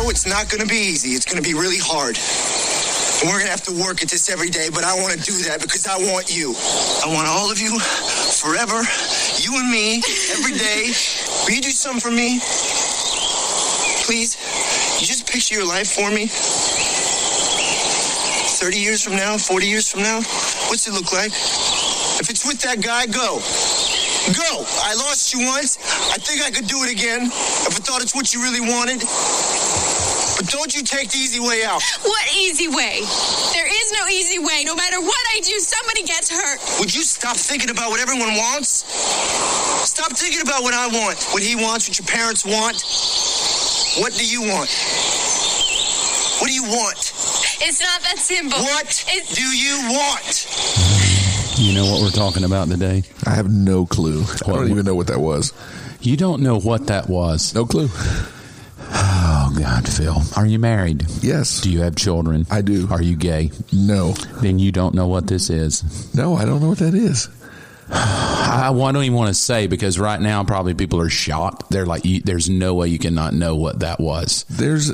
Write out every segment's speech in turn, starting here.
know it's not going to be easy. It's going to be really hard. And we're going to have to work at this every day, but I want to do that because I want you. I want all of you forever, you and me, every day. Will you do something for me? Please? You just picture your life for me? 30 years from now, 40 years from now, what's it look like? If it's with that guy, go. Go. I lost you once. I think I could do it again if I thought it's what you really wanted. But don't you take the easy way out. What easy way? There is no easy way. No matter what I do, somebody gets hurt. Would you stop thinking about what everyone wants? Stop thinking about what I want, what he wants, what your parents want. What do you want? What do you want? It's not that simple. What do you want? You know what we're talking about today? I have no clue. I don't even know what that was. You don't know what that was? No clue. Oh, God, Phil. Are you married? Yes. Do you have children? I do. Are you gay? No. Then you don't know what this is. No, I don't know what that is. I don't even want to say, because right now probably people are shocked. They're like, there's no way you cannot know what that was. There's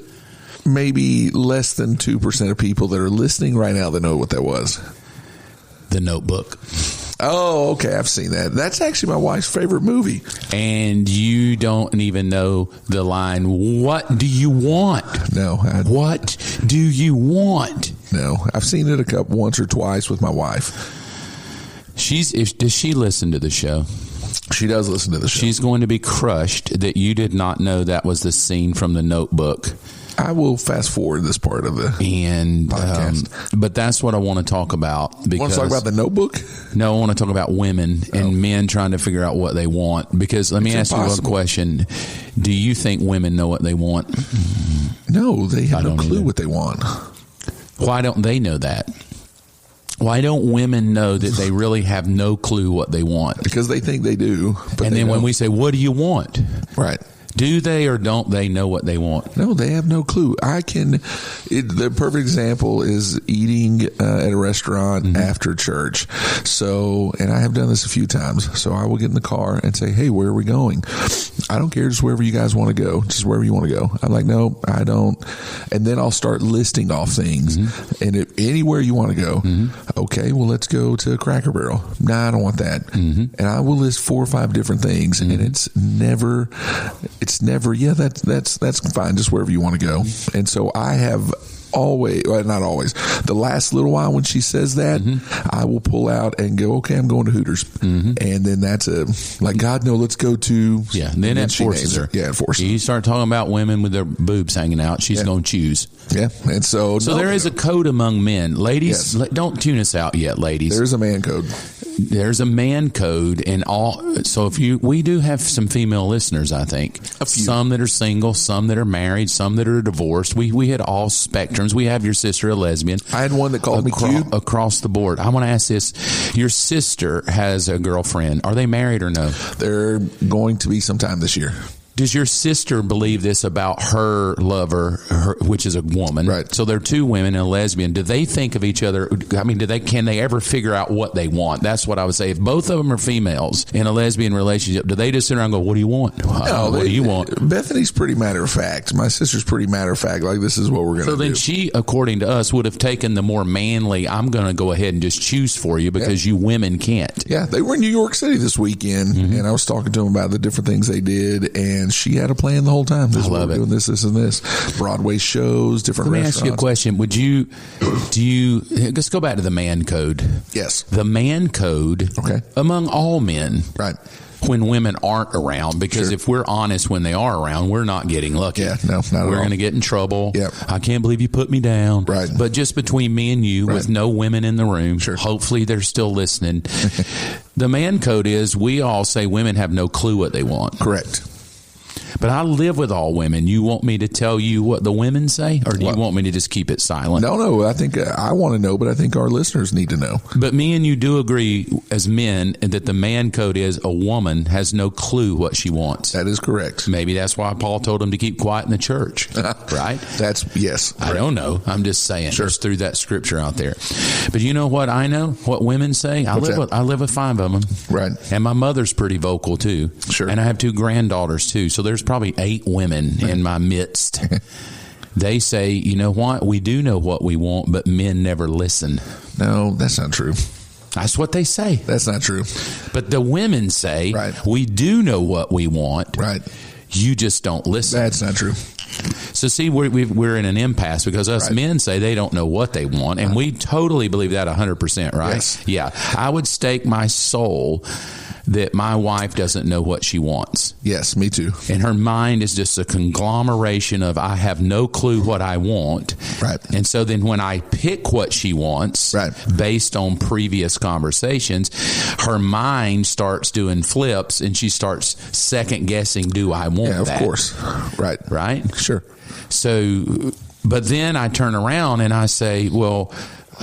maybe less than 2% of people that are listening right now that know what that was. The Notebook. Oh, okay. I've seen that. That's actually my wife's favorite movie. And you don't even know the line, what do you want? No. What do you want? No. I've seen it once or twice with my wife. Does she listen to the show? She does listen to the show. She's going to be crushed that you did not know that was the scene from The Notebook. I will fast forward this part of the podcast. But that's what I want to talk about. Because, want to talk about The Notebook? No, I want to talk about women and men trying to figure out what they want. Because let me ask you one question. Do you think women know what they want? No, they have no clue what they want. Why don't they know that? Why don't women know that they really have no clue what they want? Because they think they do. But and then when we say, what do you want? Right. Do they or don't they know what they want? No, they have no clue. The perfect example is eating at a restaurant after church. So, and I have done this a few times. So I will get in the car and say, hey, where are we going? I don't care, just wherever you guys want to go, just wherever you want to go. I'm like, no, I don't. And then I'll start listing off things. And if anywhere you want to go, okay, well, let's go to Cracker Barrel. Nah, I don't want that. And I will list 4 or 5 different things. And it's never, yeah, that's fine, just wherever you want to go. And so I have always, well, not always, the last little while when she says that, I will pull out and go, okay, I'm going to Hooters. And then that's like, God, no, let's go to. Yeah, and then it forces her. Yeah, it forces her. You start talking about women with their boobs hanging out, she's going to choose. Yeah, and so. There is a code among men. Ladies, don't tune us out yet, ladies. There's a man code. There's a man code in all. So we do have some female listeners, I think. A few. Some that are single, some that are married, some that are divorced. We hit all spectrums. We have your sister, a lesbian. I had one that called me cute. Across the board. I want to ask this. Your sister has a girlfriend. Are they married or no? They're going to be sometime this year. Does your sister believe this about her lover, which is a woman? Right. So they're 2 women and a lesbian. Do they think of each other? I mean, can they ever figure out what they want? That's what I would say. If both of them are females in a lesbian relationship, do they just sit around and go, what do you want? No, what do you want? Bethany's pretty matter of fact. My sister's pretty matter of fact. Like, this is what we're going to do. So then she, according to us, would have taken the more manly, I'm going to go ahead and just choose for you because you women can't. Yeah. They were in New York City this weekend, and I was talking to them about the different things they did, and she had a plan the whole time. I love it. Doing this and this. Broadway shows, different restaurants. Let me ask you a question. Do you, let's go back to the man code. Yes. The man code among all men. Right. When women aren't around, because if we're honest, when they are around, we're not getting lucky. Yeah, no, not at all. We're going to get in trouble. Yep. I can't believe you put me down. Right. But just between me and you, with no women in the room, hopefully they're still listening. The man code is we all say women have no clue what they want. Correct. But I live with all women. You want me to tell you what the women say, or do you want me to just keep it silent? No. I think I want to know, but I think our listeners need to know. But me and you do agree as men that the man code is a woman has no clue what she wants. That is correct. Maybe that's why Paul told him to keep quiet in the church, right? Yes. I don't know. I'm just saying. Just threw that scripture out there. But you know what I know? What women say? I live with 5 of them. Right. And my mother's pretty vocal too. Sure. And I have 2 granddaughters too. So there's probably 8 women in my midst. They say, you know what? We do know what we want, but men never listen. No, that's not true. That's what they say. That's not true. But the women say, we do know what we want. Right. You just don't listen. That's not true. So see, we're in an impasse because us men say they don't know what they want, and we totally believe that 100%, right? Yes. Yeah. I would stake my soul that my wife doesn't know what she wants. Yes, me too. And her mind is just a conglomeration of, I have no clue what I want. Right. And so then when I pick what she wants, based on previous conversations, her mind starts doing flips and she starts second guessing, do I want that? Yeah, of course. Right. Right? Sure. So, but then I turn around and I say, well,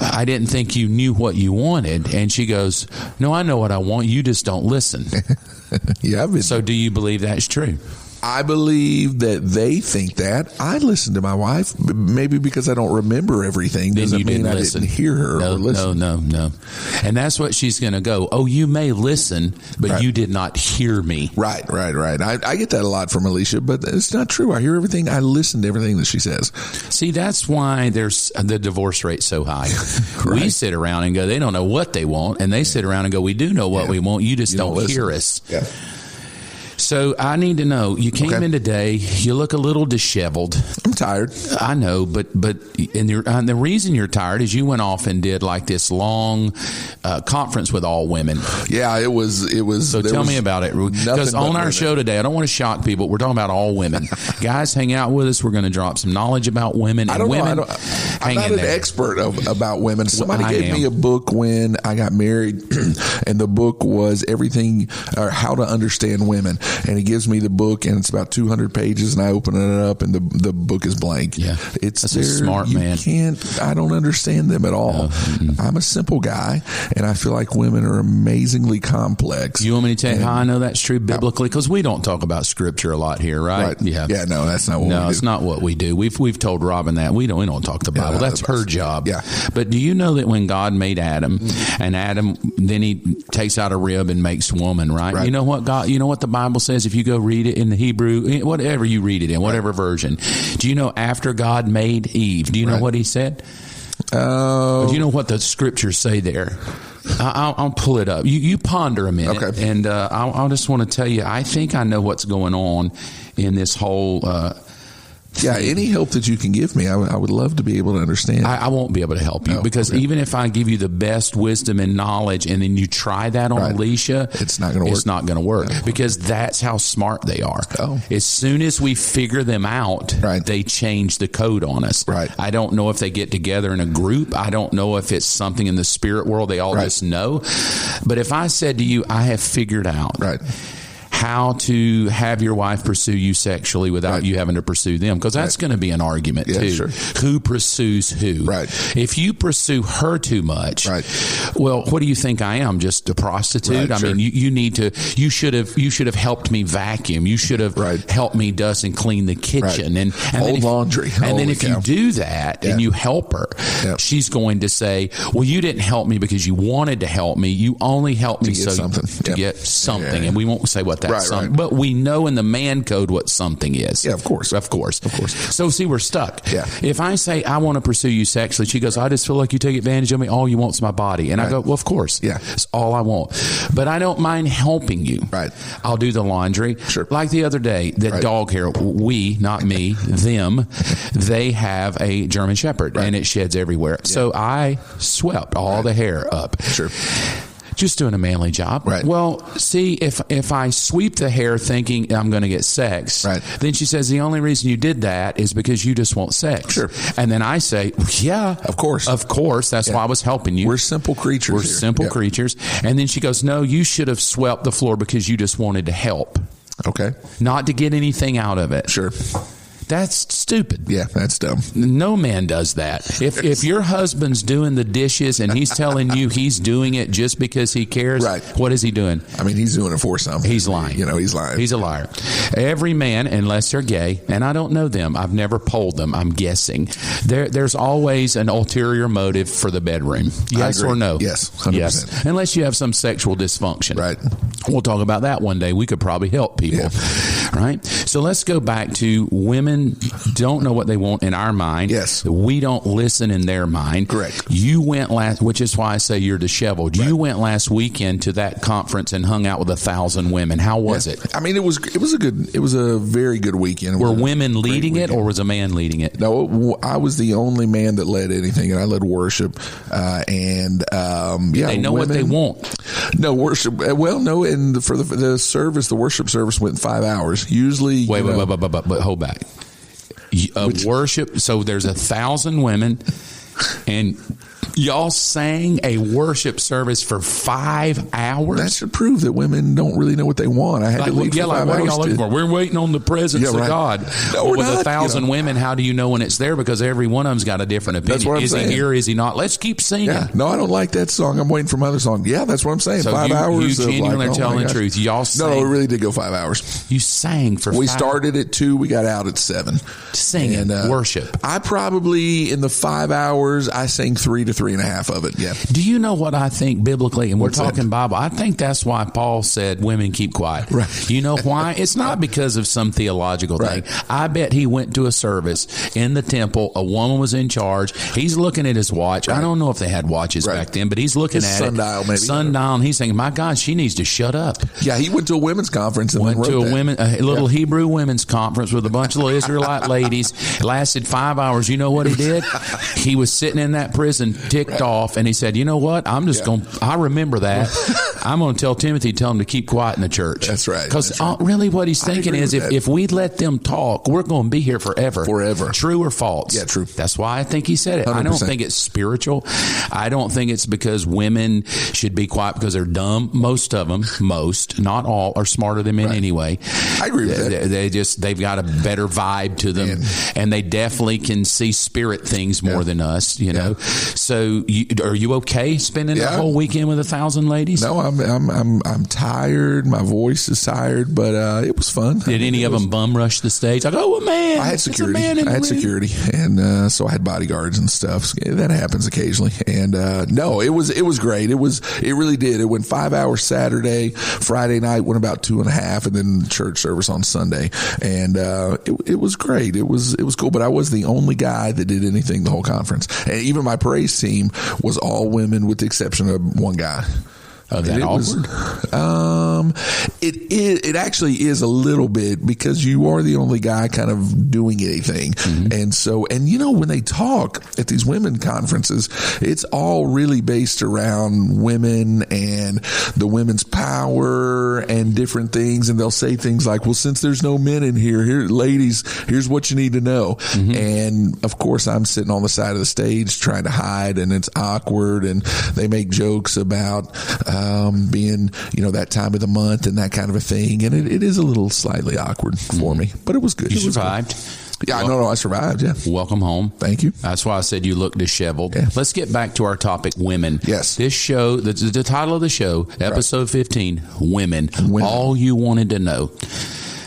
I didn't think you knew what you wanted. And she goes, no, I know what I want. You just don't listen. Yeah. So do you believe that's true? I believe that they think that. I listen to my wife, maybe because I don't remember everything. Doesn't mean I didn't hear her or listen. No. And that's what she's going to go, oh, you may listen, but you did not hear me. Right. I get that a lot from Alicia, but it's not true. I hear everything. I listen to everything that she says. See, that's why there's the divorce rate so high. We sit around and go, they don't know what they want. And they sit around and go, we do know what we want. You just don't hear us. Yeah. So I need to know, you came in today, you look a little disheveled. I'm tired. I know, but and the reason you're tired is you went off and did like this long conference with all women. Yeah, it was. So tell me about it. Because on our show today, I don't want to shock people. We're talking about all women. Guys, hang out with us. We're going to drop some knowledge about women. I'm not an expert about women. Somebody gave me a book when I got married, and the book was everything, or how to understand women. And he gives me the book, and it's about 200 pages, and I open it up, and the book is blank. Yeah, that's a smart man. I don't understand them at all. No. I'm a simple guy, and I feel like women are amazingly complex. You want me to tell you how I know that's true biblically? Because we don't talk about scripture a lot here, right? Yeah, no, that's not what we do. No, it's not what we do. We've told Robin that we don't talk the Bible. That's her job. Yeah. But do you know that when God made Adam, and Adam, then he takes out a rib and makes woman, right? You know what the Bible says, if you go read it in the Hebrew, whatever you read it in, whatever version. Do you know after God made Eve, do you know what he said? Do you know what the scriptures say there? I'll pull it up. You ponder a minute, and I'll just want to tell you, I think I know what's going on in this whole any help that you can give me, I would love to be able to understand. I won't be able to help you because even if I give you the best wisdom and knowledge and then you try that on Alicia, it's not going to work. It's not going to work because that's how smart they are. As soon as we figure them out, they change the code on us. I don't know if they get together in a group. I don't know if it's something in the spirit world they all just know. But if I said to you, I have figured out how to have your wife pursue you sexually without you having to pursue them, because that's going to be an argument too. Sure. Who pursues who? If you pursue her too much, well, what do you think I am? Just a prostitute? I mean, you need to. You should have helped me vacuum. You should have helped me dust and clean the kitchen and fold laundry. And then if you do that and you help her, she's going to say, "Well, you didn't help me because you wanted to help me. You only helped me to get something." And we won't say what that. But we know in the man code what something is. Yeah, of course. So see, we're stuck. Yeah. If I say I want to pursue you sexually, she goes, I just feel like you take advantage of me. All you want is my body. And I go, well, of course. Yeah. It's all I want. But I don't mind helping you. I'll do the laundry. Sure. Like the other day, that dog hair, we, not me, them, they have a German Shepherd and it sheds everywhere. Yeah. So I swept all the hair up. Sure. Just doing a manly job. Well, see, if I sweep the hair thinking I'm going to get sex, then she says the only reason you did that is because you just want sex. Sure. And then I say, yeah, of course. That's why I was helping you. We're simple creatures. We're simple creatures. And then she goes, no, you should have swept the floor because you just wanted to help. Okay. Not to get anything out of it. Sure. That's stupid. Yeah, that's dumb. No man does that. If your husband's doing the dishes and he's telling you he's doing it just because he cares, what is he doing? I mean, he's doing it for something. He's lying. He's lying. He's a liar. Every man, unless they're gay, and I don't know them, I've never polled them, I'm guessing, there's always an ulterior motive for the bedroom. Yes or no? Yes, 100%. Yes. Unless you have some sexual dysfunction. We'll talk about that one day. We could probably help people. Right? So let's go back to women women don't know what they want in our mind. Yes. We don't listen in their mind. Correct. You went which is why I say you're disheveled. Right. You went last weekend to that conference and hung out with 1,000 women. How was it? I mean, it was a very good weekend. Were women leading it, or was a man leading it? No, I was the only man that led anything, and I led worship. They know what they want. No worship. Well, no, and for the service, the worship service went 5 hours. Usually, wait, hold back. Worship. So there's 1,000 women, and y'all sang a worship service for 5 hours? That should prove that women don't really know what they want. I had to look for 5 hours. What are y'all looking for? We're waiting on the presence of God. No, we're with not. 1,000 women, how do you know when it's there? Because every one of them's got a different opinion. That's what I'm saying. He here? Is he not? Let's keep singing. Yeah. No, I don't like that song. I'm waiting for my other song. Yeah, that's what I'm saying. So 5 hours. You genuinely are telling the truth. Y'all sang. No, it really did go 5 hours. You sang for 5 hours. We started at 2. We got out at 7. Singing, worship. I probably, in the 5 hours, I sang 3 to 3.5 of it. Yeah. Do you know what I think biblically? And we're talking Bible. I think that's why Paul said women keep quiet. Right. You know why? It's not because of some theological thing. I bet he went to a service in the temple. A woman was in charge. He's looking at his watch. I don't know if they had watches back then, but he's looking at sundial, maybe. Sundial, and he's saying, my God, she needs to shut up. Yeah, he went to a women's conference and went to a little Hebrew women's conference with a bunch of little Israelite ladies. It lasted 5 hours. You know what he did? He was sitting in that prison, ticked off, and he said, you know what? I'm just going to, I remember that. I'm going to tell Timothy, tell him to keep quiet in the church. That's right. Because really what he's thinking is if we let them talk, we're going to be here forever. Forever. True or false? Yeah, true. That's why I think he said it. 100%. I don't think it's spiritual. I don't think it's because women should be quiet because they're dumb. Most of them, not all, are smarter than men anyway. I agree with that. They've got a better vibe to them, and they definitely can see spirit things more than us, you know. So are you okay spending the whole weekend with 1,000 ladies? No, I'm tired. My voice is tired, but it was fun. Did any of them bum rush the stage? Like, oh man, I had security. And so I had bodyguards and stuff. So that happens occasionally. And no, it was great. It really did. It went 5 hours Saturday. Friday night went about 2.5, and then church service on Sunday. And it was great. It was cool. But I was the only guy that did anything the whole conference. And even my praise team was all women, with the exception of one guy. That awkward? It actually is a little bit, because you are the only guy kind of doing anything. Mm-hmm. And you know, when they talk at these women conferences, it's all really based around women and the women's power and different things. And they'll say things like, well, since there's no men in here, ladies, here's what you need to know. Mm-hmm. And of course, I'm sitting on the side of the stage trying to hide, and it's awkward. And they make jokes about being, you know, that time of the month and that kind of a thing. And it is a little slightly awkward for me, but it was good. You survived. Yeah, no, I survived. Yeah. Welcome home. Thank you. That's why I said you look disheveled. Yeah. Let's get back to our topic, women. Yes. This show, the title of the show, episode 15, women. All you wanted to know.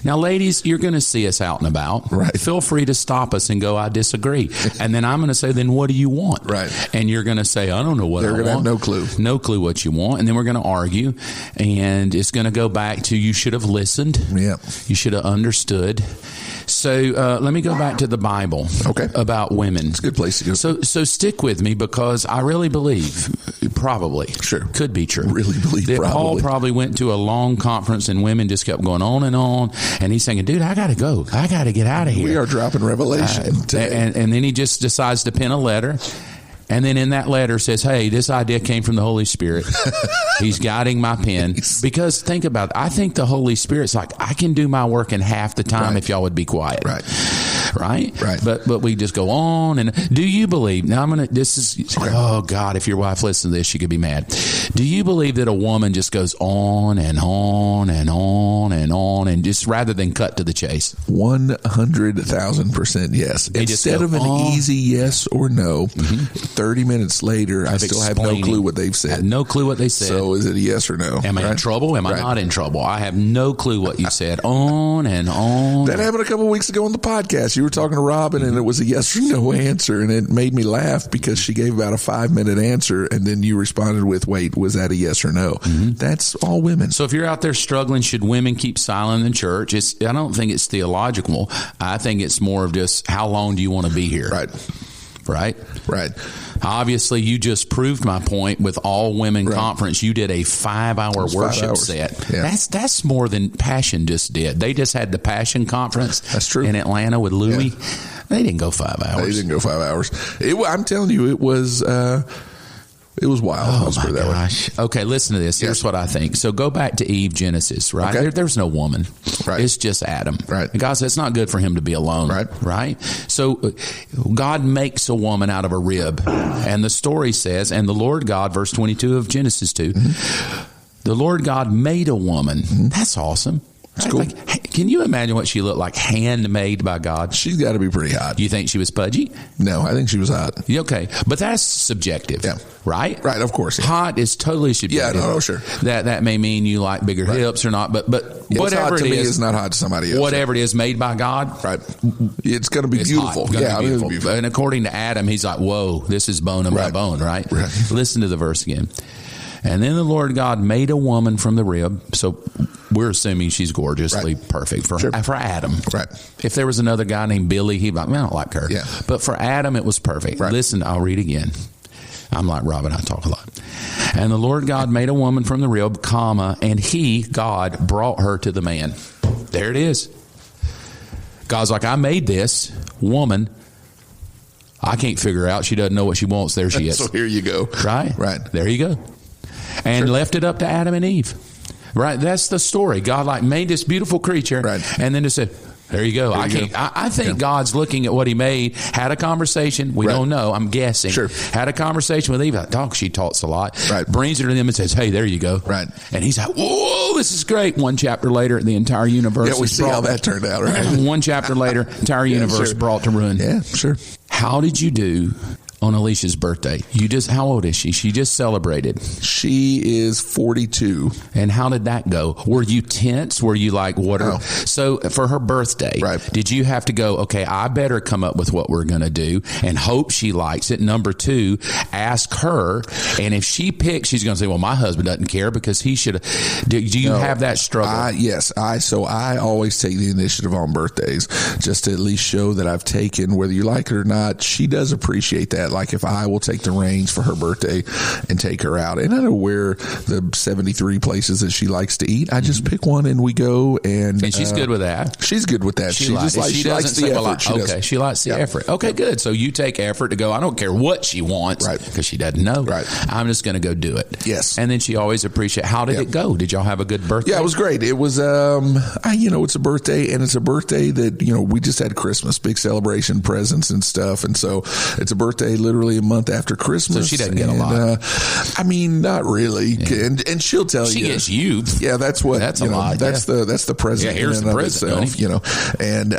Now, ladies, you're going to see us out and about. Right. Feel free to stop us and go, I disagree. And then I'm going to say, then what do you want? Right. And you're going to say, I don't know what I want. They're going to have no clue. No clue what you want. And then we're going to argue. And it's going to go back to, you should have listened. Yeah. You should have understood. So let me go back to the Bible about women. It's a good place to go. So stick with me, because I really believe, could be true. Really believe that Paul probably went to a long conference and women just kept going on, and he's saying, dude, I got to go. I got to get out of here. We are dropping Revelation today. And then he just decides to pen a letter. And then in that letter says, hey, this idea came from the Holy Spirit. He's guiding my pen. Because think about it. I think the Holy Spirit's like, I can do my work in half the time if y'all would be quiet. Right. But we just go on. And do you believe, now oh God, if your wife listens to this, she could be mad. Do you believe that a woman just goes on and on and on and on, and just rather than cut to the chase? 100,000% yes. Instead of an easy yes or no, 30 minutes later, I still have no clue what they've said. No clue what they said. So is it a yes or no? Am I in trouble? Am I not in trouble? I have no clue what you said. On and on. That happened a couple of weeks ago on the podcast. you were talking to Robin and it was a yes or no answer, and it made me laugh because she gave about a 5-minute answer, and then you responded with, wait, was that a yes or no? That's all women. So if you're out there struggling, should women keep silent in church? I don't think it's theological. I think it's more of just, how long do you want to be here? Right. Obviously, you just proved my point with all women conference. You did a 5-hour worship set. Yeah. That's more than Passion just did. They just had the Passion conference. That's true. In Atlanta with Louis. Yeah. They didn't go 5 hours. They didn't go 5 hours. I'm telling you, it was wild. Oh, my gosh. Okay, listen to this. Here's what I think. So go back to Eve, Genesis, right? Okay. There's no woman. Right. It's just Adam. Right. And God said it's not good for him to be alone. Right? So God makes a woman out of a rib. And the story says, and the Lord God, verse 22 of Genesis 2, the Lord God made a woman. That's awesome. That's cool. Can you imagine what she looked like, handmade by God? She's got to be pretty hot. You think she was pudgy? No, I think she was hot. Okay, but that's subjective, right? Right, of course. Yeah. Hot is totally subjective. Yeah, no, sure. That may mean you like bigger hips or not, but whatever it is not hot to somebody else. Whatever it is made by God, right? It's going to be beautiful. Beautiful. And according to Adam, he's like, "Whoa, this is bone of my bone." Right? Listen to the verse again. And then the Lord God made a woman from the rib. So we're assuming she's gorgeously perfect for Adam. Right. If there was another guy named Billy, he'd be like, I don't like her. Yeah. But for Adam, it was perfect. Right. Listen, I'll read again. I'm like Robin, I talk a lot. And the Lord God made a woman from the rib, and he, God, brought her to the man. There it is. God's like, I made this woman. I can't figure out. She doesn't know what she wants. There she is. So here you go. Right? There you go. And left it up to Adam and Eve. Right? That's the story. God made this beautiful creature and then just said, there you go. I think God's looking at what he made, had a conversation. We don't know. I'm guessing. Had a conversation with Eve. Like, she talks a lot. Brings her to them and says, hey, there you go. And he's like, whoa, this is great. One chapter later, the entire universe. Yeah, we see how that turned out, right? One chapter later, entire universe brought to ruin. Yeah, sure. How did you do on Alicia's birthday? How old is she? She just celebrated. She is 42. And how did that go? Were you tense? Were you like, what are... So for her birthday, did you have to go, okay, I better come up with what we're going to do and hope she likes it? Number 2, ask her. And if she picks, she's going to say, well, my husband doesn't care because he should... Do you have that struggle? Yes. So I always take the initiative on birthdays just to at least show that I've taken, whether you like it or not. She does appreciate that. Like if I will take the reins for her birthday and take her out, and I know where the 73 places that she likes to eat, I just pick one and we go. And she's good with that. She's good with that. She likes the effort. She likes the effort. Okay, good. So you take effort to go, I don't care what she wants because she doesn't know. I'm just going to go do it. Yes. And then she always appreciates. How did it go? Did y'all have a good birthday? Yeah, it was great. It was, it's a birthday, and it's a birthday that, we just had Christmas, big celebration, presents and stuff. And so it's a birthday literally a month after Christmas. So she doesn't get a lot. Not really. Yeah. And she'll tell you. She gets you. Yeah, that's what. That's a lot. That's the present. Yeah, here's the present itself, And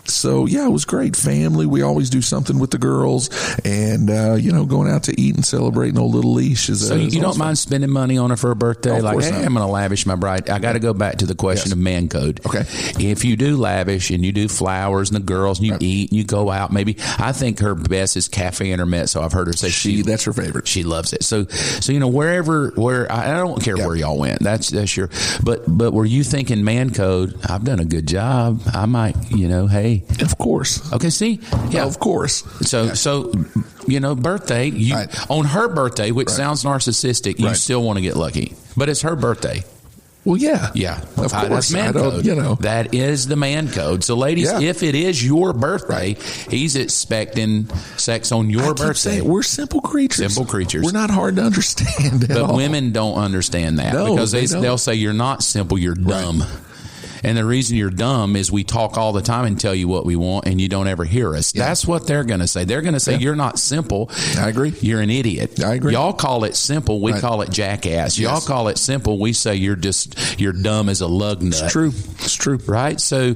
so it was great. Family. We always do something with the girls, and going out to eat and celebrating old little leash is. So you don't mind spending money on her for her birthday? I'm going to lavish my bride. I got to go back to the question of man code. Okay. If you do lavish and you do flowers and the girls and you eat and you go out, maybe I think her best is cafe intermezzo. I've heard her say that's her favorite. She loves it. So where I don't care where y'all went. That's your. But were you thinking man code? I've done a good job. I might hey. Of course. Okay. See. Yeah. Of course. So birthday. On her birthday, which sounds narcissistic, you still want to get lucky, but it's her birthday. Well, yeah. Of course. That's man code. That is the man code. So, ladies, if it is your birthday, he's expecting sex on your birthday. We're simple creatures. We're not hard to understand at all. But women don't understand that because they'll say you're not simple, you're dumb. And the reason you're dumb is we talk all the time and tell you what we want and you don't ever hear us. Yeah. That's what they're going to say. They're going to say, you're not simple. I agree. You're an idiot. I agree. Y'all call it simple. We call it jackass. Y'all call it simple. We say you're dumb as a lug nut. It's true. Right? So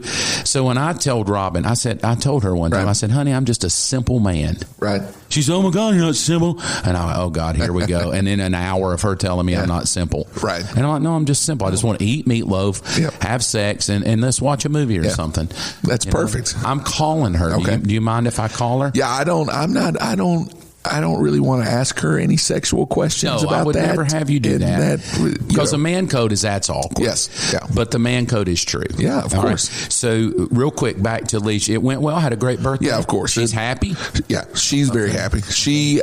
when I told Robin, I told her one time, I said, honey, I'm just a simple man. Right. She said, oh my God, you're not simple. And I went, oh God, here we go. And then an hour of her telling me I'm not simple. Right. And I'm like, no, I'm just simple. I just want to eat meatloaf, have sex, text and let's watch a movie or something. That's perfect. I'm calling her. Okay. Do you mind if I call her? Yeah, I don't really want to ask her any sexual questions about that. I would never have you do that. Because the man code is that's all. Yes. Yeah. But the man code is true. Yeah, of course. Right. So real quick, back to Leash. It went well. Had a great birthday. Yeah, of course. She's happy. Yeah, she's very happy. She's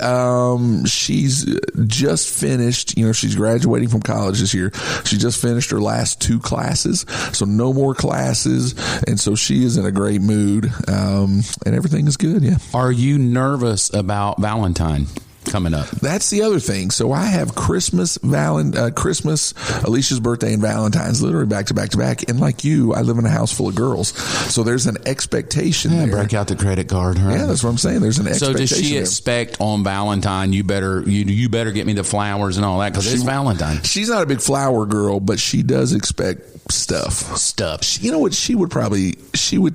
just finished. She's graduating from college this year. She just finished her last 2 classes, so no more classes, and so she is in a great mood, and everything is good. Yeah. Are you nervous about Valentine coming up? That's the other thing. So I have Christmas, Alicia's birthday, and Valentine's literally back to back to back. And like you, I live in a house full of girls, so there's an expectation there. Break out the credit card, right? Yeah, that's what I'm saying. There's an expectation. So does she expect on Valentine you better get me the flowers and all that because it's Valentine? She's not a big flower girl, but she does expect stuff. You know what she would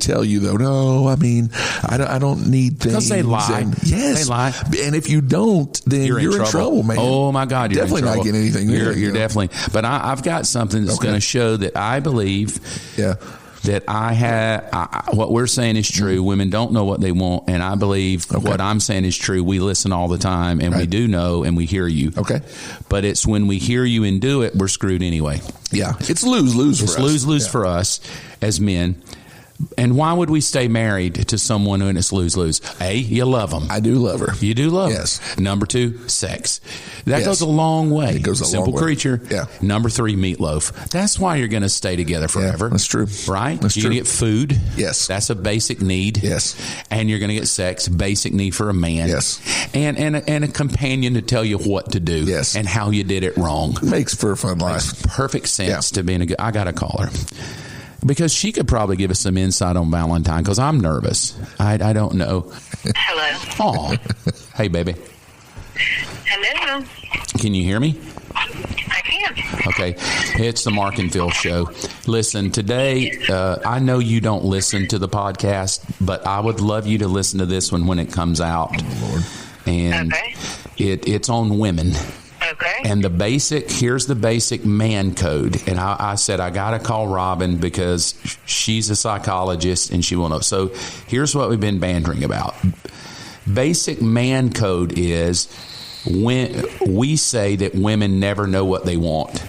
tell you though? No, I mean I don't need things. Because they lie. Yes, they lie. And if you don't, then you're in trouble, man. Oh my God, you're definitely in trouble. Not getting anything. You're definitely. But I've got something that's going to show that I believe. Yeah. That what we're saying is true. Women don't know what they want, and I believe what I'm saying is true. We listen all the time, and we do know, and we hear you. Okay. But it's when we hear you and do it, we're screwed anyway. Yeah. It's lose-lose for us. It's lose-lose for us as men. And why would we stay married to someone when it's lose-lose? A, you love them. I do love her. You do love her. Yes. Number 2, sex. That goes a long way. It goes a Simple long way. creature. Yeah. Number 3, meatloaf. That's why you're going to stay together forever. Yeah, that's true. Right? That's you're true. going to get food. Yes. That's a basic need. Yes. And you're going to get sex, basic need for a man. Yes. And a companion to tell you what to do. Yes. And how you did it wrong. Makes for a fun life. Makes perfect sense to being I got to call her. Because she could probably give us some insight on Valentine, because I'm nervous. I don't know. Hello. Oh, hey, baby. Hello. Can you hear me? I can. Okay. It's the Mark and Phil show. Listen, today, I know you don't listen to the podcast, but I would love you to listen to this one when it comes out. Oh, Lord. And it's on women. Okay. And here's the basic man code. And I said, I got to call Robin because she's a psychologist and she will know. So here's what we've been bantering about. Basic man code is when we say that women never know what they want.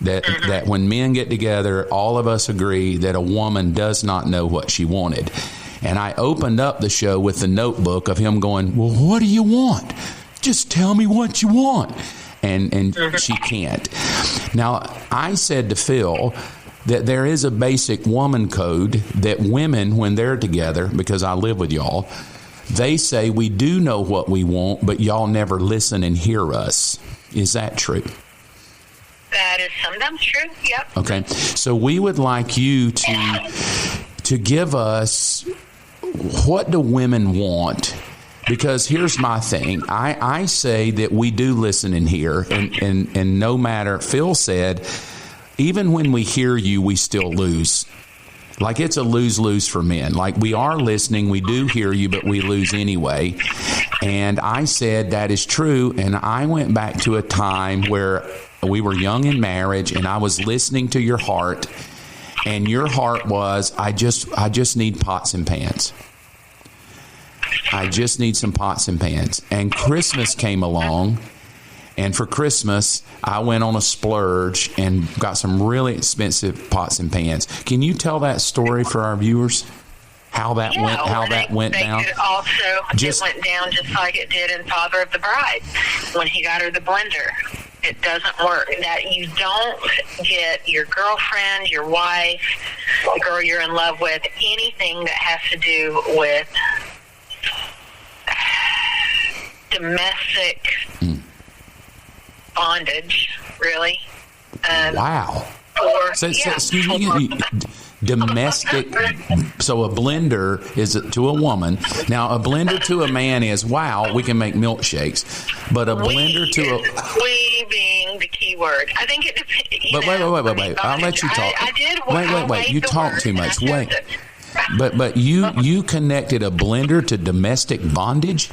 That when men get together, all of us agree that a woman does not know what she wanted. And I opened up the show with the notebook of him going, well, what do you want? Just tell me what you want. And she can't. Now, I said to Phil that there is a basic woman code that women, when they're together, because I live with y'all, they say we do know what we want, but y'all never listen and hear us. Is that true? That is sometimes true, yep. Okay. So we would like you to give us, what do women want? Because here's my thing. I say that we do listen and hear, and no matter, Phil said, even when we hear you, we still lose. Like it's a lose-lose for men. Like we are listening, we do hear you, but we lose anyway. And I said that is true, and I went back to a time where we were young in marriage, and I was listening to your heart, and your heart was, I just need pots and pans. I just need some pots and pans. And Christmas came along, and for Christmas, I went on a splurge and got some really expensive pots and pans. Can you tell that story for our viewers? How that went down? It went down just like it did in Father of the Bride when he got her the blender. It doesn't work. That you don't get your girlfriend, your wife, the girl you're in love with, anything that has to do with domestic bondage, really. Wow. Excuse me. Domestic. So a blender is to a woman. Now, a blender to a man is, wow, we can make milkshakes. But a blender to a... We being the key word. I think it depends. But wait. I'll let you talk. Wait. You talk too much. Wait. But you connected a blender to domestic bondage?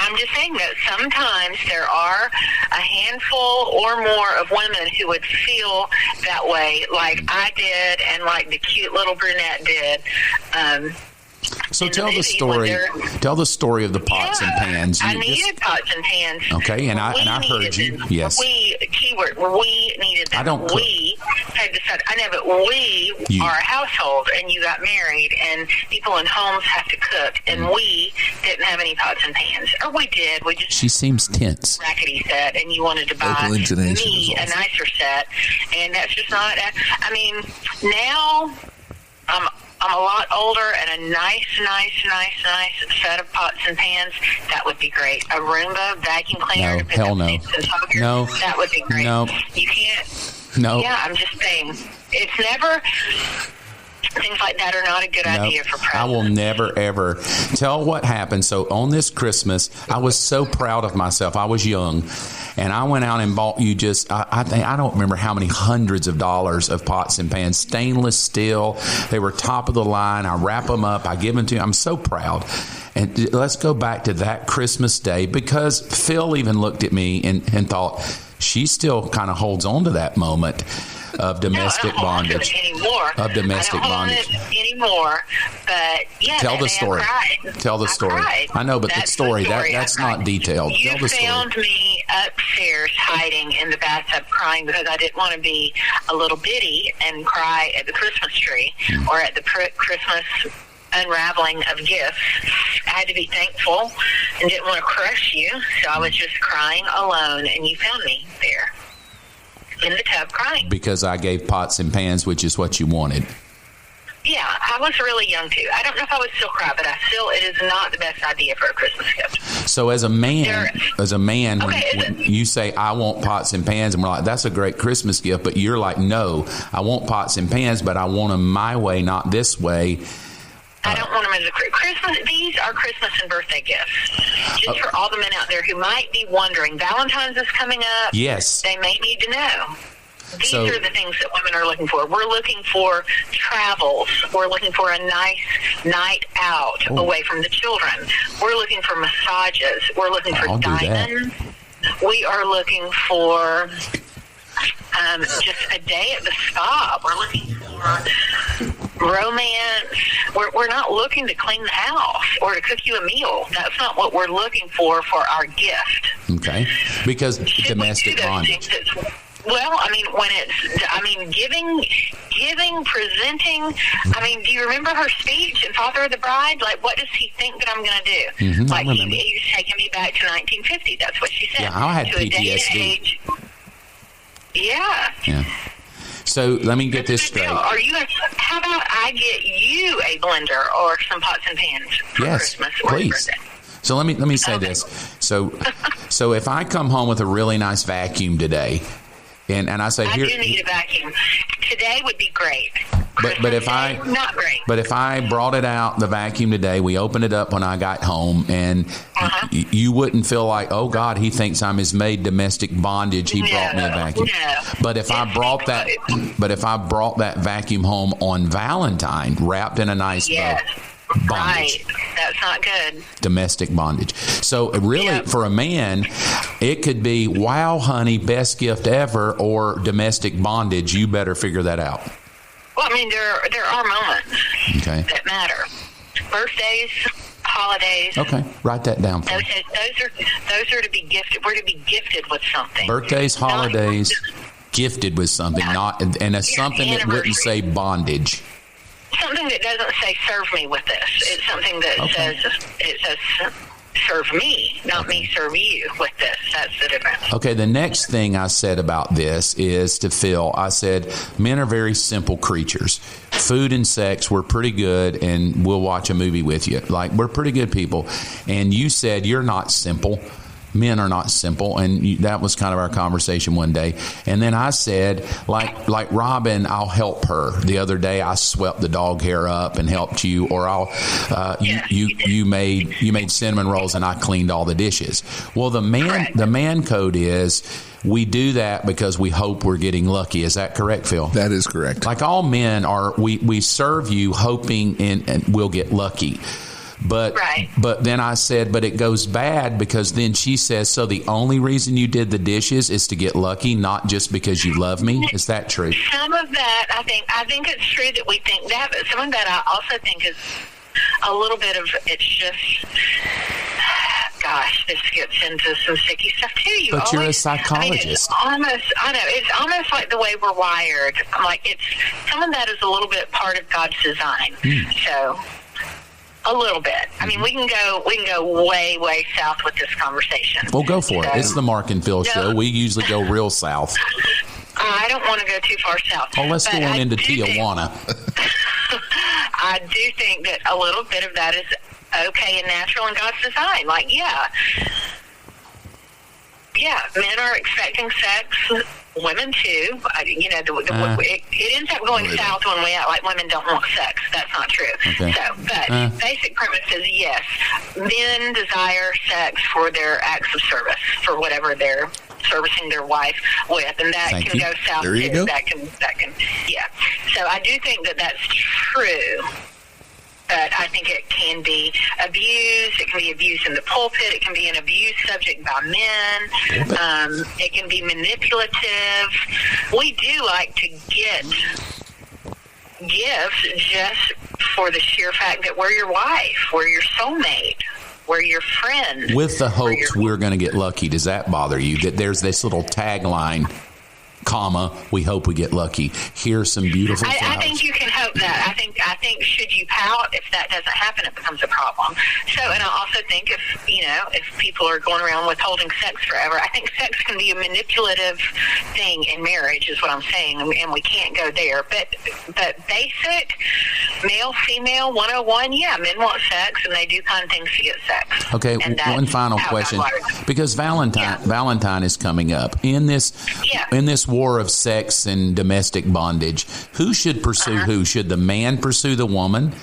I'm just saying that sometimes there are a handful or more of women who would feel that way, like I did, and like the cute little brunette did. So tell the story. Tell the story of the pots and pans. I needed pots and pans. Okay, and I heard you. Them. Yes. We needed them. I don't. We had decided. I know, but we are a household, and you got married, and people in homes have to cook, and we didn't have any pots and pans, or we did. We just. She seems tense. Rackety set, and you wanted to buy me a nicer set, and that's just not. I mean, now I'm a lot older, and a nice set of pots and pans, that would be great. A Roomba vacuum cleaner to pick hell up no. No. That would be great. No. You can't. No. Yeah, I'm just saying. It's never. Things like that are not a good idea for presents. I will never, ever tell what happened. So on this Christmas, I was so proud of myself. I was young, and I went out and bought you I don't remember how many hundreds of dollars of pots and pans, stainless steel. They were top of the line. I wrap them up. I give them to you. I'm so proud. And let's go back to that Christmas day, because Phil even looked at me and thought, she still kind of holds on to that moment of domestic bondage. Of domestic bondage. Anymore, but yeah. Tell the story. Tell the story. I know, but that's the story. That's not detailed. You Tell the story. found me upstairs hiding in the bathtub crying because I didn't want to be a little bitty and cry at the Christmas tree or at the Christmas unraveling of gifts. I had to be thankful and didn't want to crush you, so I was just crying alone, and you found me there in the tub crying. Because I gave pots and pans, which is what you wanted. Yeah, I was really young too. I don't know if I would still cry, but it is not the best idea for a Christmas gift. So as a man, when you say, I want pots and pans, and we're like, that's a great Christmas gift, but you're like, no, I want pots and pans, but I want them my way, not this way. I don't want them as a Christmas. These are Christmas and birthday gifts. Just for all the men out there who might be wondering, Valentine's is coming up. Yes. They may need to know. These are the things that women are looking for. We're looking for travels. We're looking for a nice night out away from the children. We're looking for massages. We're looking for diamonds. We are looking for just a day at the spa. We're looking for romance. We're not looking to clean the house or to cook you a meal. That's not what we're looking for our gift. Okay. Because domestic bondage. Well, I mean, giving, presenting. I mean, do you remember her speech in Father of the Bride? Like, what does he think that I'm going to do? Mm-hmm, like, he's taking me back to 1950. That's what she said. Yeah, I had PTSD. Yeah. So let me get this straight. How about I get you a blender or some pots and pans for Christmas or birthday? So let me say this. So if I come home with a really nice vacuum today, and I say, I do need a vacuum. Today would be great. But if not great. But if I brought it out, the vacuum today, we opened it up when I got home, and you wouldn't feel like, oh God, he thinks I'm his maid domestic bondage. He brought me a vacuum. No. But if I brought that vacuum home on Valentine, wrapped in a nice bow. Bondage. Right. That's not good. Domestic bondage. So really, for a man, it could be, wow, honey, best gift ever, or domestic bondage. You better figure that out. Well, I mean, there are moments that matter. Birthdays, holidays. Okay, write that down. Those are to be gifted. We're to be gifted with something. Birthdays, holidays, gifted with something, and it's something that wouldn't say bondage. Something that doesn't say serve me with this. It's something that says serve me, not me serve you with this. That's the difference. Okay, the next thing I said about this is to Phil. I said, men are very simple creatures. Food and sex, we're pretty good, and we'll watch a movie with you. Like, we're pretty good people. And you said, you're not simple. Men are not simple, and that was kind of our conversation one day. And then I said, like Robin, I'll help her. The other day, I swept the dog hair up and helped you, or you made cinnamon rolls and I cleaned all the dishes. Well, the man code is, we do that because we hope we're getting lucky. Is that correct, Phil? That is correct. Like all men are, we serve you hoping and we'll get lucky. But Right. But then I said, but it goes bad because then she says, so the only reason you did the dishes is to get lucky, not just because you love me. Is that true? Some of that, I think it's true that we think that, but some of that I also think is a little bit of, it's just, gosh, this gets into some sticky stuff too. But you're a psychologist. It's almost like the way we're wired. Like some of that is a little bit part of God's design. So a little bit. I mean, we can go way, way south with this conversation. Well, go for it. It's the Mark and Phil show. We usually go real south. I don't want to go too far south. Oh, let's go on into Tijuana. I do think that a little bit of that is okay and natural in God's design. Like, yeah, men are expecting sex, women too. It ends up going south when we act like women don't want sex. That's not true. Okay. But basic premise is yes, men desire sex for their acts of service, for whatever they're servicing their wife with, and that can go south there you too. go. That can, yeah. So I do think that that's true. But I think it can be abused. It can be abused in the pulpit. It can be an abuse subject by men. It can be manipulative. We do like to get gifts just for the sheer fact that we're your wife, we're your soulmate, we're your friend. With the hopes we're going to get lucky. Does that bother you? That there's this little tagline, comma, we hope we get lucky. Here's some beautiful flowers. I think you can hope that. I think should you pout, if that doesn't happen, it becomes a problem. So, and I also think if people are going around withholding sex forever, I think sex can be a manipulative thing in marriage, is what I'm saying, and we can't go there. But basic male female 101, yeah, men want sex and they do kind things to get sex. Okay, one final question, because Valentine is coming up in this war of sex and domestic bondage. Who should pursue who? Should the man pursue the woman?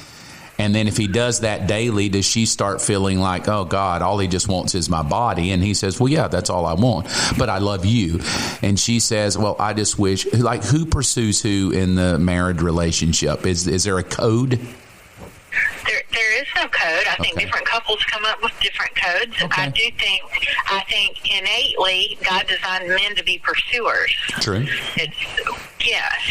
And then if he does that daily, does she start feeling like, oh God, all he just wants is my body? And he says, well, yeah, that's all I want, but I love you. And she says, well, I just wish, like, who pursues who in the marriage relationship? Is there a code? There is no code. I think different couples come up with different codes. Okay. I think innately God designed men to be pursuers. True.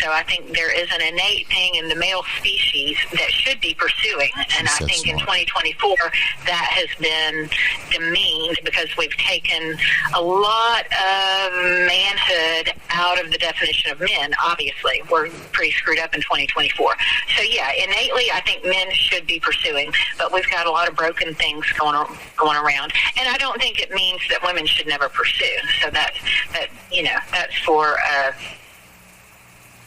So I think there is an innate thing in the male species that should be pursuing. And I think in 2024 that has been demeaned because we've taken a lot of manhood out of the definition of men. Obviously, we're pretty screwed up in 2024. So yeah, innately I think men should be pursuing, but we've got a lot of broken things going around. And I don't think it means that women should never pursue. So that's for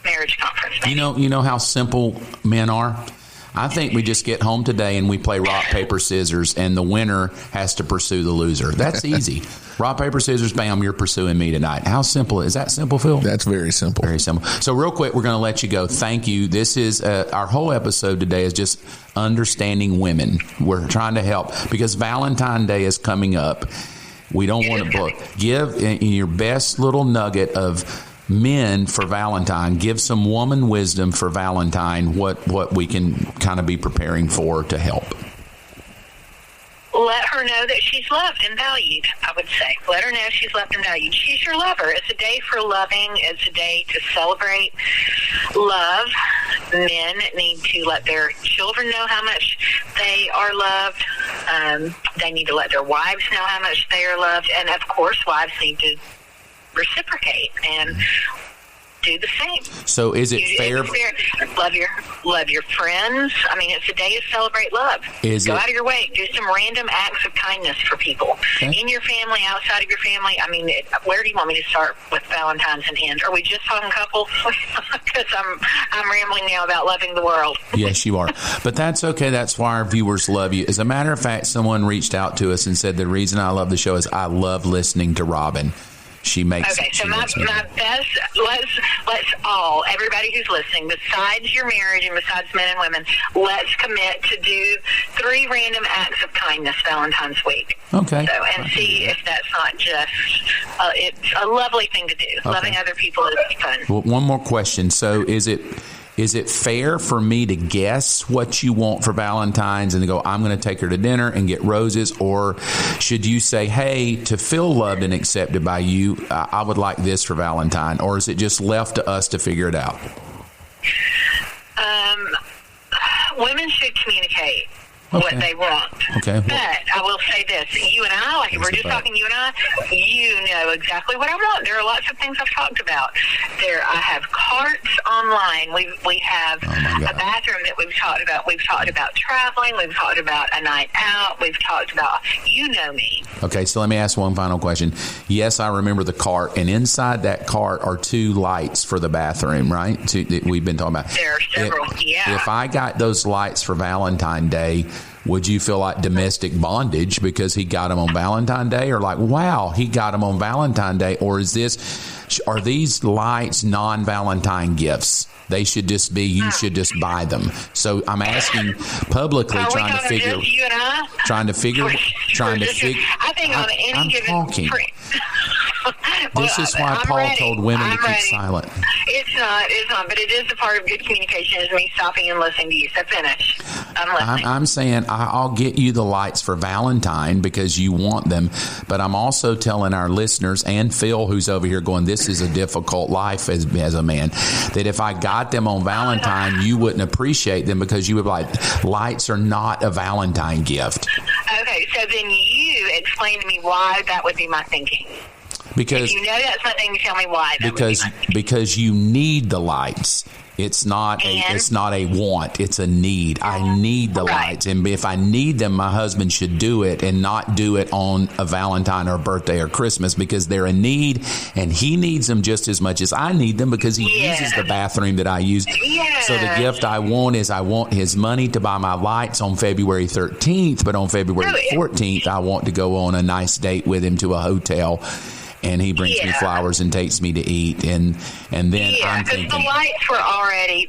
marriage conference. Maybe. You know how simple men are? I think we just get home today and we play rock, paper, scissors, and the winner has to pursue the loser. That's easy. Rock, paper, scissors, bam, you're pursuing me tonight. How simple is that? Simple, Phil? That's very simple. Very simple. So real quick, we're going to let you go. Thank you. This is our whole episode today is just understanding women. We're trying to help because Valentine's Day is coming up. We don't want to blow. Give in your best little nugget of men for Valentine. Give some woman wisdom for Valentine, what we can kind of be preparing for to help. Let her know that she's loved and valued, I would say. Let her know she's loved and valued. She's your lover. It's a day for loving. It's a day to celebrate love. Men need to let their children know how much they are loved. They need to let their wives know how much they are loved. And, of course, wives need to reciprocate and do the same. So is it fair? Love your friends. I mean, it's a day to celebrate love. Go out of your way. Do some random acts of kindness for people. Okay. In your family, outside of your family. I mean, where do you want me to start with Valentine's and end? Are we just talking couples? Because I'm rambling now about loving the world. Yes, you are. But that's okay. That's why our viewers love you. As a matter of fact, someone reached out to us and said, the reason I love the show is I love listening to Robin. She makes okay, so my best, let's all, everybody who's listening, besides your marriage and besides men and women, let's commit to do 3 random acts of kindness Valentine's week. Okay. So, and see if that's not just, it's a lovely thing to do. Okay. Loving other people is fun. Well, one more question. So is is it fair for me to guess what you want for Valentine's and to go, I'm going to take her to dinner and get roses? Or should you say, hey, to feel loved and accepted by you, I would like this for Valentine? Or is it just left to us to figure it out? Women should communicate what they want. Okay. But I will say this. You and I, like we're just talking, you and I, you know exactly what I want. There are lots of things I've talked about. I have carts online. We have a bathroom that we've talked about. We've talked about traveling. We've talked about a night out. We've talked about, you know me. Okay, so let me ask one final question. Yes, I remember the cart, and inside that cart are 2 lights for the bathroom, right? That we've been talking about. There are several, If I got those lights for Valentine's Day, would you feel like domestic bondage because he got them on Valentine's Day? Or like, wow, he got them on Valentine's Day? Or are these lights non-Valentine gifts? They should just be, you should just buy them. So I'm asking publicly, trying to figure. I think on any given talking. This is why Paul told women to keep silent. It's not, but it is a part of good communication is me stopping and listening to you. So finish. I'm listening. I'm saying I'll get you the lights for Valentine because you want them, but I'm also telling our listeners and Phil, who's over here going, this is a difficult life as a man, that if I got them on Valentine, you wouldn't appreciate them because you would be like, lights are not a Valentine gift. Okay, so then you explain to me why that would be my thinking. Because if you know that's my thing, tell me why. Because you need the lights. It's not a want. It's a need. I need the lights. And if I need them, my husband should do it and not do it on a Valentine or birthday or Christmas because they're a need and he needs them just as much as I need them because he uses the bathroom that I use. So the gift I want is I want his money to buy my lights on February 13th, but on February 14th, I want to go on a nice date with him to a hotel. And he brings me flowers and takes me to eat, and then I'm thinking the lights were already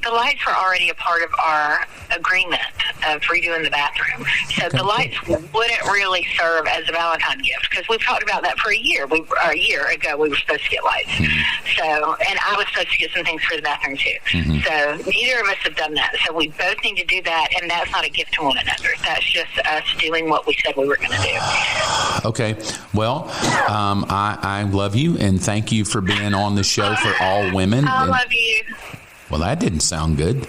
a part of our agreement of redoing the bathroom. So the lights wouldn't really serve as a Valentine gift because we've talked about that for a year. A year ago, we were supposed to get lights. So, and I was supposed to get some things for the bathroom too. So neither of us have done that. So we both need to do that, and that's not a gift to one another. That's just us doing what we said we were going to do. Okay. Well, I love you and thank you for being on the show for all women. I love you. Well, that didn't sound good.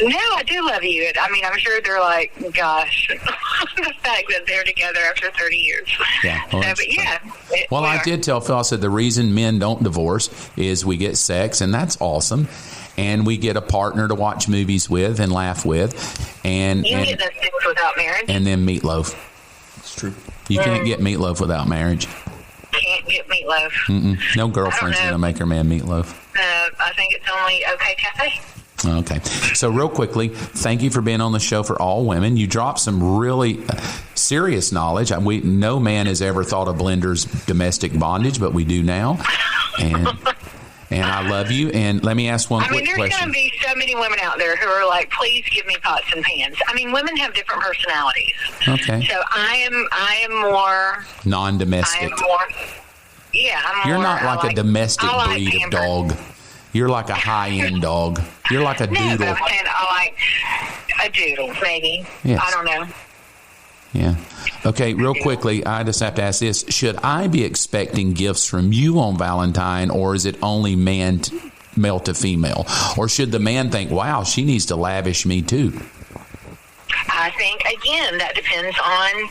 No, I do love you. I mean, I'm sure they're like, gosh, the fact that they're together after 30 years. Yeah. Well, so, but yeah. Well, I did tell Phil, I said the reason men don't divorce is we get sex, and that's awesome. And we get a partner to watch movies with and laugh with. And you get those things without marriage. And then meatloaf. It's true. You can't get meatloaf without marriage. Can't get meatloaf. No girlfriend's going to make her man meatloaf. I think it's only OK Cafe. Okay. So real quickly, thank you for being on the show for all women. You dropped some really serious knowledge. No man has ever thought of Blender's domestic bondage, but we do now. And I love you. And let me ask one quick question. There's going to be so many women out there who are like, please give me pots and pans. I mean, women have different personalities. Okay. So I am more non-domestic. I'm more. You're not like a domestic breed of dog. You're like a high-end dog. You're like a doodle. No, but I'm saying I like a doodle, maybe. Yes. I don't know. Yeah. Okay, real quickly, I just have to ask this. Should I be expecting gifts from you on Valentine, or is it only male to female? Or should the man think, wow, she needs to lavish me too? I think, again, that depends on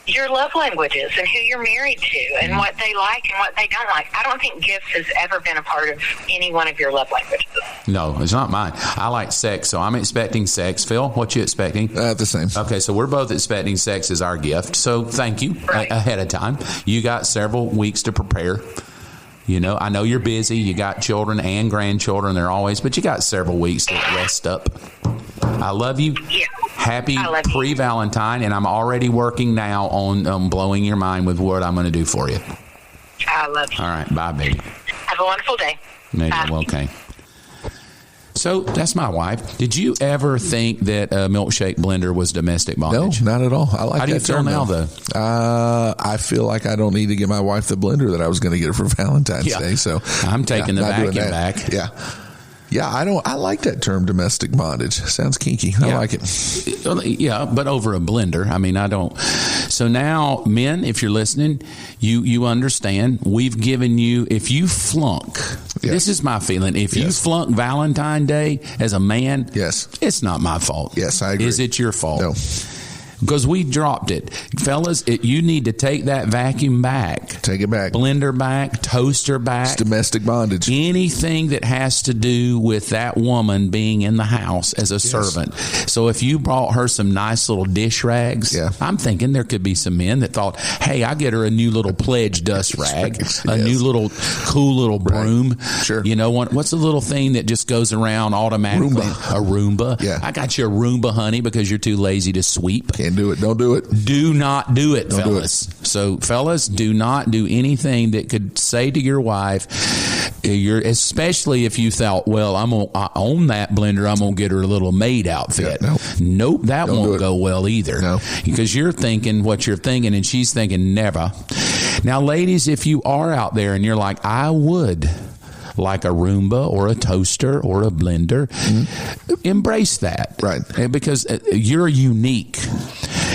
your love languages and who you're married to and what they like and what they don't like. I don't think gifts has ever been a part of any one of your love languages. No, it's not mine. I like sex, so I'm expecting sex. Phil, what you expecting? The same. Okay, so we're both expecting sex as our gift. So thank you ahead of time. You got several weeks to prepare. You know, I know you're busy. You got children and grandchildren. But you got several weeks to rest up. I love you. Yeah. Happy pre-Valentine, and I'm already working now on blowing your mind with what I'm going to do for you. I love you. All right. Bye, baby. Have a wonderful day. Bye. Okay. So that's my wife. Did you ever think that a milkshake blender was domestic bondage? No, not at all. I like that. How do you feel now, though? I feel like I don't need to get my wife the blender that I was going to get her for Valentine's Day. So I'm taking the vacuum back. Yeah. Yeah, I like that term, domestic bondage. Sounds kinky. I like it. Yeah, but over a blender. I mean, I don't. So now, men, if you're listening, you understand. We've given you, if you flunk, this is my feeling. If you flunk Valentine's Day as a man, it's not my fault. Yes, I agree. Is it your fault? No. Because we dropped it. Fellas, you need to take that vacuum back. Take it back. Blender back, toaster back. It's domestic bondage. Anything that has to do with that woman being in the house as a servant. So if you brought her some nice little dish rags, I'm thinking there could be some men that thought, hey, I get her a new little pledge dust rag, a new little cool little broom. Sure. You know, what's the little thing that just goes around automatically? A Roomba. Yeah. I got you a Roomba, honey, because you're too lazy to sweep. Can't do it. Don't do it. Do not do it, Don't fellas. do it. So, fellas, do not do anything that could say to your wife, especially if you thought, well, I own that blender. I'm going to get her a little maid outfit. Nope, that won't go well either. No. Because you're thinking what you're thinking, and she's thinking never. Now, ladies, if you are out there and you're like, I would like a Roomba or a toaster or a blender, embrace that. Right. Because you're unique.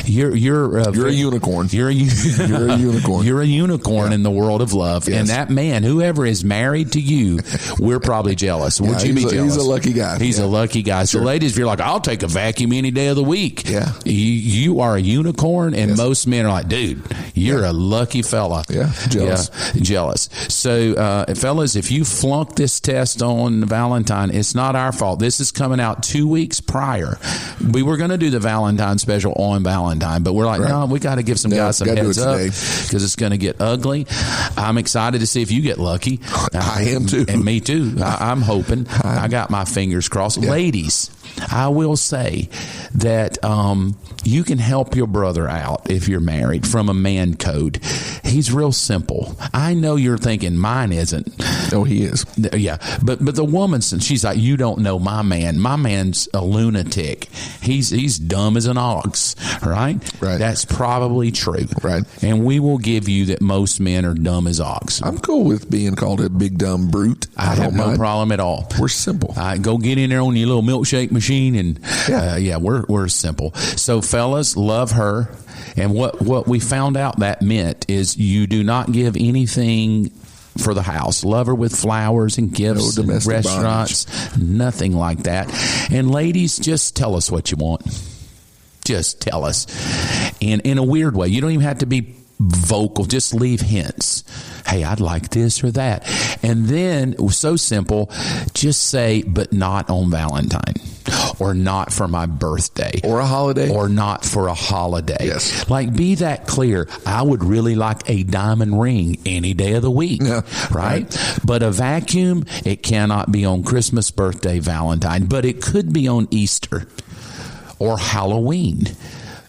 You're a unicorn. You're a unicorn. You're a unicorn in the world of love. And that man, whoever is married to you, we're probably jealous. Would you be jealous? He's a lucky guy. He's a lucky guy. So, ladies, if you're like, I'll take a vacuum any day of the week. Yeah. You are a unicorn, and most men are like, dude, you're a lucky fella. Yeah. Jealous. Yeah, jealous. So, fellas, if you flunk this test on Valentine, it's not our fault. This is coming out 2 weeks prior. We were going to do the Valentine special on Valentine, but we're like, no, we got to give some guys some heads up because it's going to get ugly. I'm excited to see if you get lucky. I am too. And me too. I'm hoping. I got my fingers crossed. Yeah. Ladies, I will say that you can help your brother out if you're married from a man code. He's real simple. I know you're thinking mine isn't. Oh, he is. Yeah. But the woman, she's like, you don't know my man. My man's a lunatic. He's dumb as an ox, right? Right. That's probably true. Right. And we will give you that most men are dumb as ox. I'm cool with being called a big dumb brute. I have no problem at all. We're simple. Go get in there on your little milkshake machine and we're simple. So fellas, love her. And what we found out that meant is you do not give anything for the house. Love her with flowers and gifts, and restaurants, nothing like that. And ladies, just tell us what you want. Just tell us. And in a weird way, you don't even have to be vocal. Just leave hints. Hey, I'd like this or that. And then, so simple, just say, but not on Valentine. Or not for my birthday. Or a holiday. Or not for a holiday. Yes. Like, be that clear. I would really like a diamond ring any day of the week. Yeah. Right? But a vacuum, it cannot be on Christmas, birthday, Valentine. But it could be on Easter or Halloween.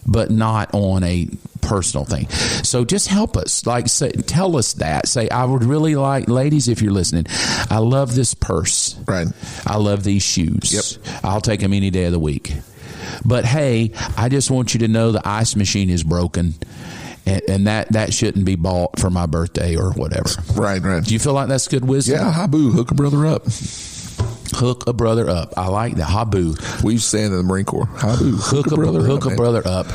But not on a personal thing. So just help us. Like, say, tell us that. Say, I would really like, ladies, if you're listening, I love this purse. Right. I love these shoes. Yep. I'll take them any day of the week. But hey, I just want you to know the ice machine is broken. And that shouldn't be bought for my birthday or whatever. Right. Do you feel like that's good wisdom? Yeah, Habu, hook a brother up. Hook a brother up. I like that. Habu. We used to say in the Marine Corps. Habu. Hook a brother up.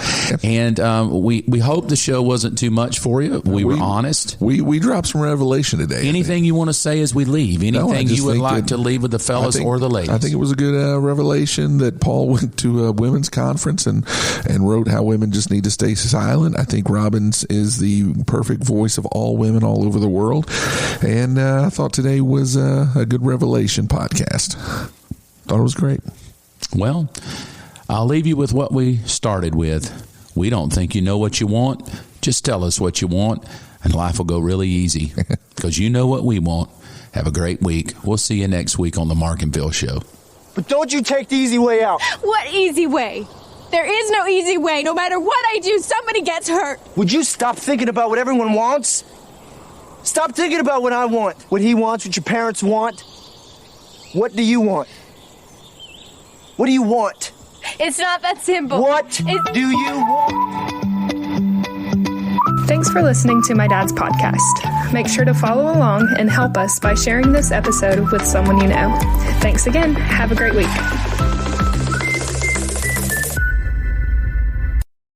And we hope the show wasn't too much for you. We were honest. We dropped some revelation today. Anything you want to say as we leave? Anything you would like to leave with the fellas or the ladies? I think it was a good revelation that Paul went to a women's conference and wrote how women just need to stay silent. I think Robbins is the perfect voice of all women all over the world. And I thought today was a good revelation podcast. Thought it was great. Well, I'll leave you with what we started with. We don't think you know what you want. Just tell us what you want, and life will go really easy because you know what we want. Have a great week. We'll see you next week on the Mark and Phil Show. But don't you take the easy way out. What easy way? There is no easy way. No matter what I do, somebody gets hurt. Would you stop thinking about what everyone wants? Stop thinking about what I want, what he wants, what your parents want. What do you want? What do you want? It's not that simple. What do you want? Thanks for listening to my dad's podcast. make sure to follow along and help us by sharing this episode with someone you know. Thanks again. Have a great week.